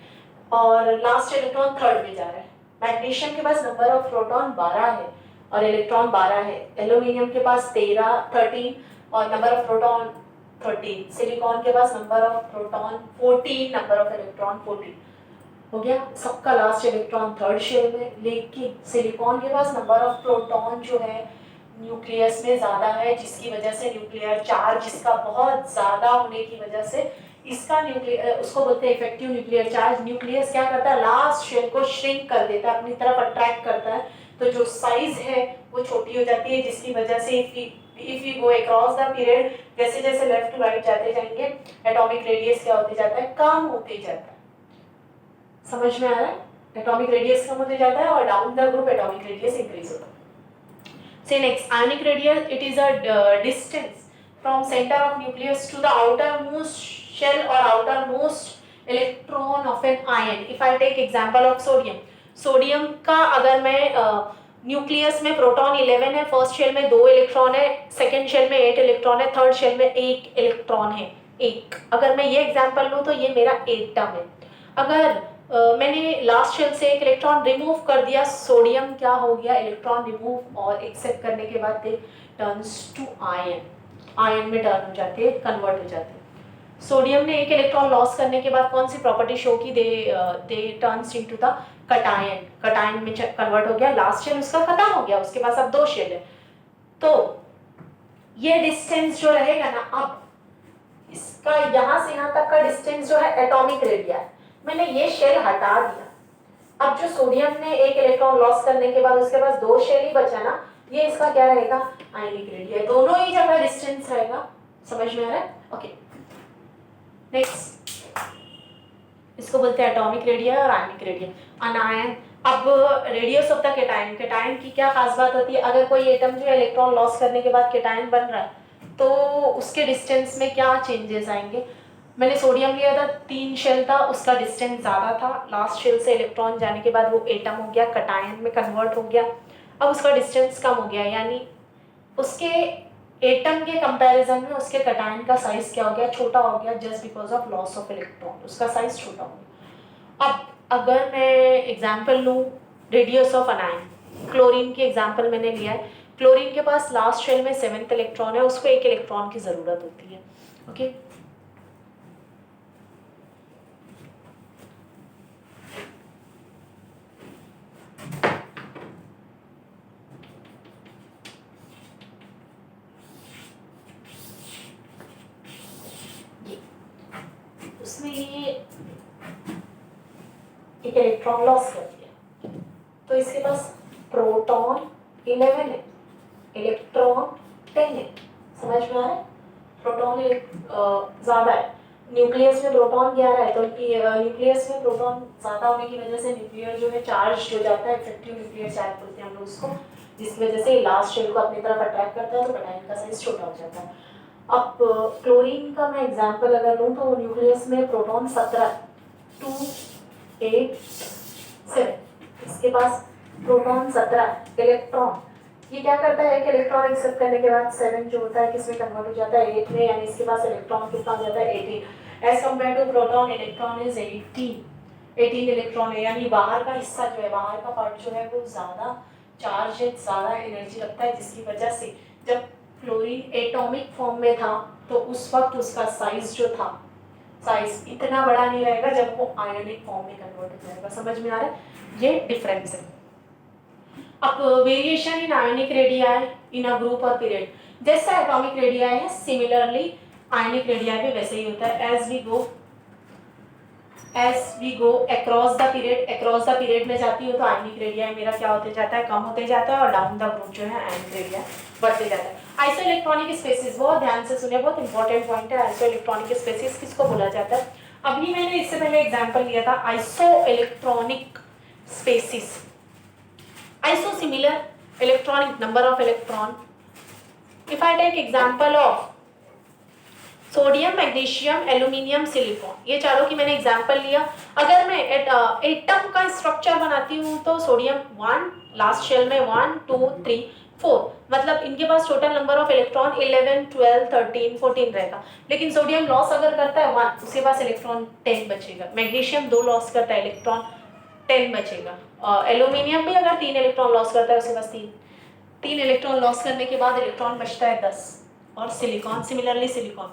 और लास्ट इलेक्ट्रॉन थर्ड में जा रहा है। मैग्नीशियम के पास नंबर ऑफ प्रोटॉन 12 है और इलेक्ट्रॉन 12 है। एल्यूमिनियम के पास 13 और नंबर ऑफ प्रोटॉन 13। सिलिकॉन के पास number of proton 14, number of electron 14। हो गया, सबका लास्ट इलेक्ट्रॉन थर्ड शेल में, लेकिन सिलिकॉन के पास नंबर ऑफ प्रोटॉन जो है न्यूक्लियस में ज्यादा है, जिसकी वजह से न्यूक्लियर चार्ज इसका बहुत ज्यादा होने की वजह से इसका न्यूक्लियर, उसको बोलते हैं इफेक्टिव न्यूक्लियर चार्ज। न्यूक्लियस क्या करता है? लास्ट शेल को श्रिंक कर देता है, अपनी तरफ अट्रैक्ट करता है, तो जो साइज है वो छोटी हो जाती है, जिसकी वजह से if you go across the period, जैसे जैसे लेफ्ट टू राइट जाते जाएंगे एटॉमिक रेडियस क्या होते जाता है? कम होते जाता है। समझ में आ रहा है? एटॉमिक रेडियस कम होते जाता है और down the group atomic radius increase होता है। Say next, ionic radius, it is a distance from center of nucleus to the outermost shell or outermost electron of an ion. If I take example of sodium, sodium का अगर मैं nucleus में proton 11 है, first shell में 2 electron है, second shell में 8 electron है, third shell में 1 इलेक्ट्रॉन है, एक। अगर मैं ये एग्जांपल लूँ तो ये मेरा एटम है। अगर मैंने लास्ट शेल से एक इलेक्ट्रॉन रिमूव कर दिया, सोडियम क्या हो गया? इलेक्ट्रॉन रिमूव और एक्सेप्ट करने के बाद दे टर्न्स टू आयन, आयन में टर्न हो जाते हैं, कन्वर्ट हो जाते हैं। सोडियम ने एक इलेक्ट्रॉन लॉस करने के बाद कौन सी प्रॉपर्टी शो की? They turns into the cation, cation में कन्वर्ट हो गया, लास्ट शेल उसका खत्म हो गया, उसके पास अब 2 शेल है। तो ये डिस्टेंस जो रहेगा ना, अब इसका यहाँ से यहाँ तक का डिस्टेंस जो है एटॉमिक रेडियस, मैंने ये शेल हटा दिया। अब जो सोडियम ने एक इलेक्ट्रॉन लॉस करने के बाद उसके पास 2 शेल ही बचा ना, ये इसका क्या रहेगा? Ionic radius. दोनों ही जगह डिस्टेंस रहेगा। समझ में आ रहा है? ओके, नेक्स्ट, इसको बोलते हैं एटॉमिक रेडियस और आयनिक रेडियस। अनायन, अब radius of the cation, cation की क्या खास बात होती है? अगर कोई एटम जो इलेक्ट्रॉन लॉस करने के बाद केटायन बन रहा है तो उसके डिस्टेंस में क्या चेंजेस आएंगे? मैंने सोडियम लिया था, 3 शेल था, उसका डिस्टेंस ज़्यादा था, लास्ट शेल से इलेक्ट्रॉन जाने के बाद वो एटम हो गया, कटायन में कन्वर्ट हो गया, अब उसका डिस्टेंस कम हो गया, यानी उसके एटम के कंपैरिजन में उसके कटायन का साइज क्या हो गया, छोटा हो गया, just because of loss of electron, उसका साइज छोटा हो गया। अब अगर मैं एग्जांपल लूँ रेडियस ऑफ अनायन, क्लोरीन की एग्जांपल मैंने लिया है। क्लोरीन के पास लास्ट शेल में 7th इलेक्ट्रॉन है, उसको 1 इलेक्ट्रॉन की जरूरत होती है। ओके, उसने ये एक इलेक्ट्रॉन लॉस कर दिया, तो इसके पास प्रोटॉन 11 है, इलेक्ट्रॉन 10 है। समझ में आ रहा है? प्रोटॉन ज़्यादा है, न्यूक्लियस में प्रोटॉन 11 है, तो न्यूक्लियस में प्रोटॉन ज़्यादा होने की वजह से न्यूक्लियर जो है चार्ज हो जाता है, इफेक्टिव न्यूक्लियर चार्ज बोलते हैं हम लोग उसको, जिसकी वजह से लास्ट शेल को अपनी तरफ अट्रैक्ट करता है, तो कटायन का साइज छोटा हो जाता है। अब क्लोरीन का मैं एग्जांपल अगर लूँ तो न्यूक्लियस में प्रोटॉन 17, 2, 8, 7, इसके पास प्रोटॉन 17, इलेक्ट्रॉन ये क्या करता है कि इलेक्ट्रॉन एक्सेप्ट करने के बाद 7 जो होता है किसमें कन्वर्ट हो जाता है, 8 में, यानी इसके पास इलेक्ट्रॉन कितना हो जाता है, 18। As compare to proton, electron is 18 electron है, यानी बाहर का हिस्सा जो है, बाहर का पार्ट जो है वो ज़्यादा चार्ज है, ज़्यादा एनर्जी रखता है, जिसकी वजह से जब क्लोरीन एटॉमिक फॉर्म में था तो उस वक्त उसका साइज जो था, साइज इतना बड़ा नहीं रहेगा जब वो आयोनिक फॉर्म में कन्वर्ट हो जाएगा। समझ में आ रहा है? ये डिफरेंस है। अब variation in ionic radii in a group और पीरियड, जैसा एटॉमिक रेडियाई है सिमिलरली आयोनिक रेडियाई भी वैसे ही होता है। As we go across the period में जाती हो तो आयोनिक रेडियाई मेरा क्या होते जाता है, कम होते जाता है, और डाउन द ग्रुप जो है आयोनिक रेडियाई बढ़ते जाता है। आइसो इलेक्ट्रॉनिक स्पेसिस, बहुत ध्यान से सुनिए, बहुत इंपॉर्टेंट पॉइंट है। आइसो इलेक्ट्रॉनिक स्पेसिस किसको बोला जाता है? अभी मैंने इससे पहले एग्जांपल लिया था isoelectronic species, iso similar electronic number of electron. If I take example of sodium, magnesium, aluminium, silicon, ये चारों की मैंने एग्जांपल लिया। अगर मैं एटम का स्ट्रक्चर बनाती हूँ तो सोडियम 1, लास्ट शेल में 1, 2, 3, 4, मतलब इनके पास टोटल नंबर ऑफ इलेक्ट्रॉन 11, 12, 13, 14 रहेगा। लेकिन सोडियम लॉस अगर करता है 1, उसके पास इलेक्ट्रॉन 10 बचेगा। मैग्नीशियम 2 लॉस करता है, इलेक्ट्रॉन 10 बचेगा। एल्यूमिनियम भी अगर 3 इलेक्ट्रॉन लॉस करता है, उसके पास 3 इलेक्ट्रॉन लॉस करने के बाद इलेक्ट्रॉन बचता है 10। और सिलिकॉन, सिमिलरली सिलिकॉन,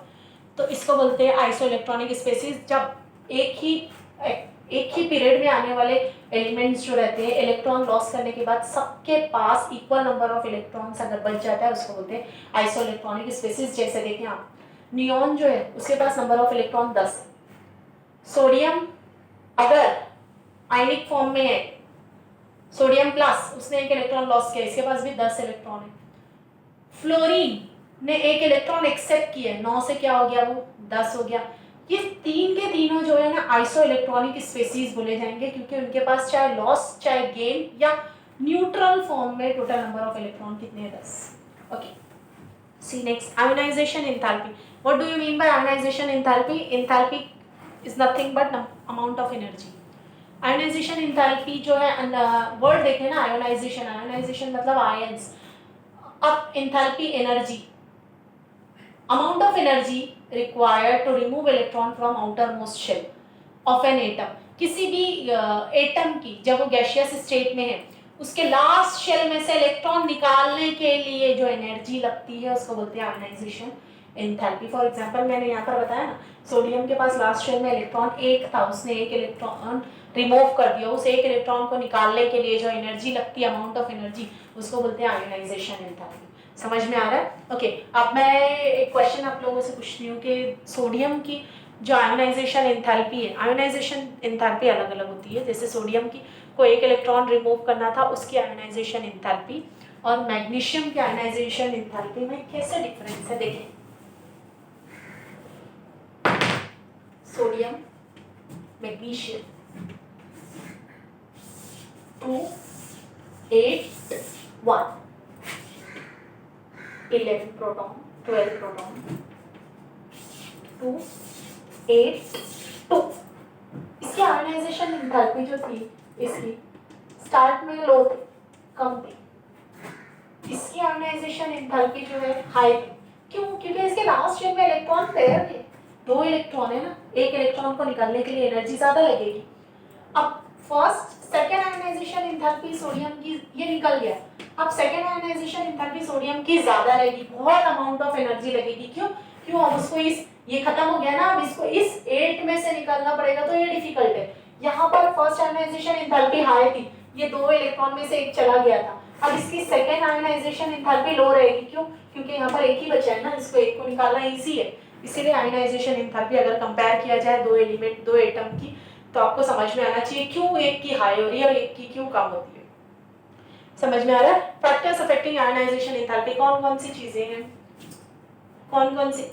तो इसको बोलते हैं आइसो इलेक्ट्रॉनिक स्पेसिस। जब एक ही पीरियड में आने वाले एलिमेंट्स जो रहते हैं, इलेक्ट्रॉन लॉस करने के बाद सबके पास इक्वल नंबर ऑफ इलेक्ट्रॉन्स अगर बच जाता है, उसको बोलते हैं आइसो इलेक्ट्रॉनिक स्पेसिस। जैसे देखिए आप, नियॉन जो है उसके पास नंबर ऑफ इलेक्ट्रॉन 10 है। सोडियम अगर आयनिक फॉर्म में है, सोडियम प्लस, उसने 1 इलेक्ट्रॉन लॉस किया, इसके पास भी 10 इलेक्ट्रॉन है। फ्लोरीन ने 1 इलेक्ट्रॉन एक्सेप्ट किया, 9 से क्या हो गया, वो 10 हो गया। ये तीन के तीनों जो है ना आइसो इलेक्ट्रॉनिक स्पेसीज बोले जाएंगे, क्योंकि उनके पास चाहे लॉस चाहे गेन या न्यूट्रल फॉर्म में टोटल नंबर ऑफ इलेक्ट्रॉन कितने हैं, 10। Okay, see next, ionisation enthalpy. What do you mean by ionisation enthalpy? Enthalpy is nothing but amount of energy. Ionisation enthalpy जो है, वर्ड देखें ना, आयोनाइजेशन, आयोनाइजेशन मतलब ions. अब enthalpy energy, amount of energy required to remove electron from outermost shell of an atom। किसी भी atom की जब वो गैसियस स्टेट में है, उसके लास्ट शेल में से इलेक्ट्रॉन निकालने के लिए जो एनर्जी लगती है उसको बोलते हैं आयोनाइजेशन एंथैल्पी। फॉर एग्जांपल मैंने यहाँ पर बताया ना, सोडियम के पास लास्ट शेल में इलेक्ट्रॉन 1 था, उसने 1 इलेक्ट्रॉन रिमूव कर दिया, उस 1 इलेक्ट्रॉन को निकालने के लिए जो एनर्जी लगती है, अमाउंट ऑफ एनर्जी, उसको बोलते हैं आयोनाइजेशन एंथैल्पी। समझ में आ रहा है? ओके, अब मैं एक क्वेश्चन आप लोगों से पूछती हूँ कि सोडियम की जो आयोनाइजेशन एंथैल्पी है, आयोनाइजेशन एंथैल्पी अलग अलग होती है। जैसे सोडियम की को 1 इलेक्ट्रॉन रिमूव करना था, उसकी आयोनाइजेशन एंथैल्पी और मैग्नीशियम की आयोनाइजेशन एंथैल्पी में कैसे डिफरेंस है देखें। Sodium, magnesium 2, 8, 1, 11 proton, 12 proton, 2, 8, 2। इसकी आयोनाइजेशन एंथैल्पी जो थी, इसकी स्टार्ट में लो थी, कम थी। इसकी आयोनाइजेशन एंथैल्पी जो है हाई थी, क्यों? क्योंकि इसके लास्ट चेन में इलेक्ट्रॉन पेयर है, 2 इलेक्ट्रॉन है ना, एक इलेक्ट्रॉन को निकालने के लिए एनर्जी ज्यादा लगेगी। अब first second ionisation enthalpy sodium की ये निकल गया, अब सेकेंड आयनाइजेशन एंथैल्पी सोडियम की ज्यादा रहेगी, बहुत अमाउंट ऑफ एनर्जी लगेगी। क्यों? क्यों? अब उसको इस ये खत्म हो गया ना, अब इसको इस 8 में से निकालना पड़ेगा, तो ये डिफिकल्ट है। यहाँ पर फर्स्ट आयनाइजेशन एंथैल्पी हाई थी, ये 2 इलेक्ट्रॉन में से एक चला गया था, अब इसकी सेकेंड आयनाइजेशन एंथैल्पी लो रहेगी। क्यों? क्योंकि यहाँ पर एक ही बचा है ना, इसको एक को निकालना इजी है, इसीलिए आयनाइजेशन एंथैल्पी अगर कंपेयर किया जाए दो एलिमेंट दो एटम की, तो आपको समझ में आना चाहिए क्यों एक की हाई हो रही है और एक की क्यों कम होती है। समझ में आ रहा है? फैक्टर्स अफेक्टिंग आयनाइजेशन एंथैल्पी कौन कौन सी चीजें हैं, कौन कौन सी